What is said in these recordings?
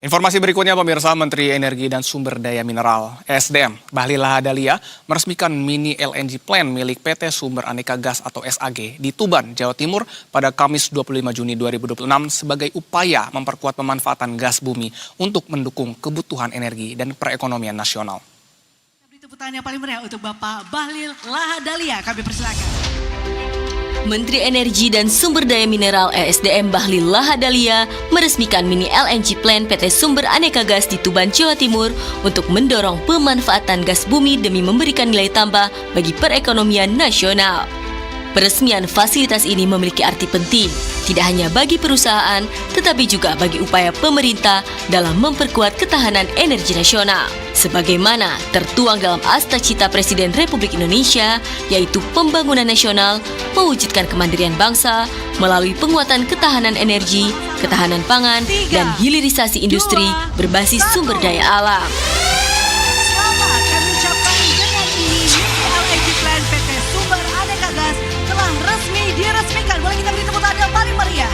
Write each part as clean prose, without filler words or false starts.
Informasi berikutnya pemirsa, Menteri Energi dan Sumber Daya Mineral (ESDM) Bahlil Lahadalia meresmikan mini LNG plant milik PT Sumber Aneka Gas atau SAG di Tuban, Jawa Timur pada Kamis 25 Juni 2026 sebagai upaya memperkuat pemanfaatan gas bumi untuk mendukung kebutuhan energi dan perekonomian nasional. Tepuk tangan yang paling meriah untuk Bapak Bahlil Lahadalia, kami persilakan. Menteri Energi dan Sumber Daya Mineral (ESDM) Bahlil Lahadalia meresmikan mini LNG plant PT Sumber Aneka Gas di Tuban, Jawa Timur untuk mendorong pemanfaatan gas bumi demi memberikan nilai tambah bagi perekonomian nasional. Peresmian fasilitas ini memiliki arti penting, tidak hanya bagi perusahaan, tetapi juga bagi upaya pemerintah dalam memperkuat ketahanan energi nasional. Sebagaimana tertuang dalam Asta Cita Presiden Republik Indonesia, yaitu pembangunan nasional, mewujudkan kemandirian bangsa, melalui penguatan ketahanan energi, ketahanan pangan, dan hilirisasi industri berbasis sumber daya alam. Selamat kami ucapkan dengan ini LNG plant PT Sumber Aneka Gas telah resmi diresmikan. Boleh kita beri tepuk tangan yang paling meriah.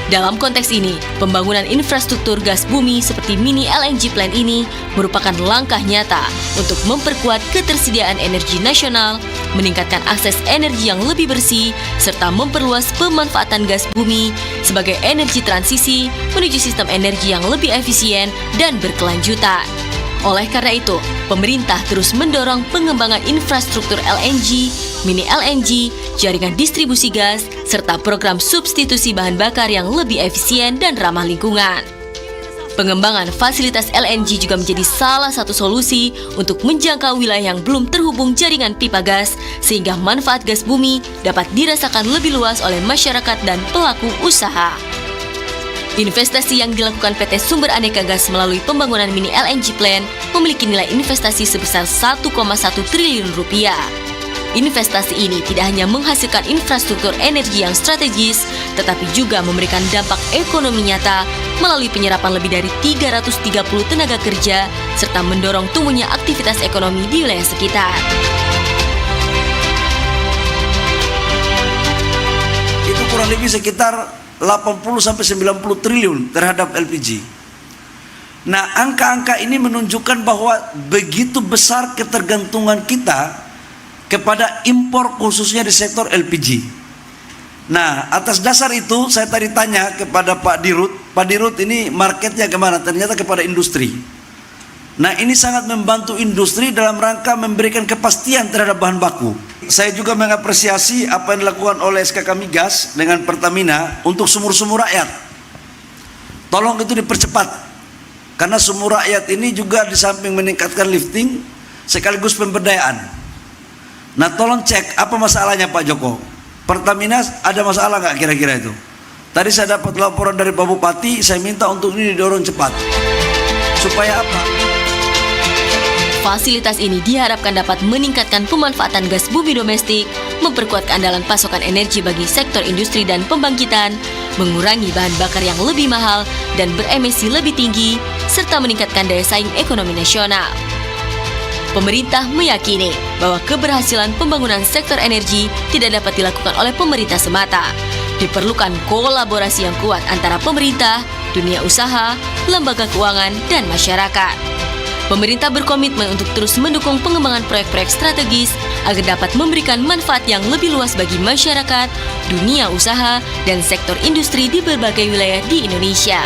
Dalam konteks ini, pembangunan infrastruktur gas bumi seperti mini LNG plant ini merupakan langkah nyata untuk memperkuat ketersediaan energi nasional, meningkatkan akses energi yang lebih bersih, serta memperluas pemanfaatan gas bumi sebagai energi transisi menuju sistem energi yang lebih efisien dan berkelanjutan. Oleh karena itu, pemerintah terus mendorong pengembangan infrastruktur LNG, mini LNG, jaringan distribusi gas, serta program substitusi bahan bakar yang lebih efisien dan ramah lingkungan. Pengembangan fasilitas LNG juga menjadi salah satu solusi untuk menjangkau wilayah yang belum terhubung jaringan pipa gas, sehingga manfaat gas bumi dapat dirasakan lebih luas oleh masyarakat dan pelaku usaha. Investasi yang dilakukan PT Sumber Aneka Gas melalui pembangunan mini LNG plant memiliki nilai investasi sebesar 1,1 triliun rupiah. Investasi ini tidak hanya menghasilkan infrastruktur energi yang strategis, tetapi juga memberikan dampak ekonomi nyata melalui penyerapan lebih dari 330 tenaga kerja, serta mendorong tumbuhnya aktivitas ekonomi di wilayah sekitar. Itu kurang lebih sekitar 80-90 triliun terhadap LPG. Nah, angka-angka ini menunjukkan bahwa begitu besar ketergantungan kita kepada impor khususnya di sektor LPG. Nah, atas dasar itu saya tadi tanya kepada Pak Dirut, Pak Dirut ini marketnya kemana? Ternyata kepada industri. Nah, ini sangat membantu industri dalam rangka memberikan kepastian terhadap bahan baku. Saya juga mengapresiasi apa yang dilakukan oleh SKK Migas dengan Pertamina untuk sumur-sumur rakyat. Tolong itu dipercepat, karena sumur rakyat ini juga di samping meningkatkan lifting sekaligus pemberdayaan. Nah, tolong cek apa masalahnya Pak Joko. Pertamina ada masalah nggak kira-kira itu? Tadi saya dapat laporan dari Pak Bupati, saya minta untuk ini didorong cepat. Supaya apa? Fasilitas ini diharapkan dapat meningkatkan pemanfaatan gas bumi domestik, memperkuat keandalan pasokan energi bagi sektor industri dan pembangkitan, mengurangi bahan bakar yang lebih mahal dan beremisi lebih tinggi, serta meningkatkan daya saing ekonomi nasional. Pemerintah meyakini bahwa keberhasilan pembangunan sektor energi tidak dapat dilakukan oleh pemerintah semata. Diperlukan kolaborasi yang kuat antara pemerintah, dunia usaha, lembaga keuangan, dan masyarakat. Pemerintah berkomitmen untuk terus mendukung pengembangan proyek-proyek strategis agar dapat memberikan manfaat yang lebih luas bagi masyarakat, dunia usaha, dan sektor industri di berbagai wilayah di Indonesia.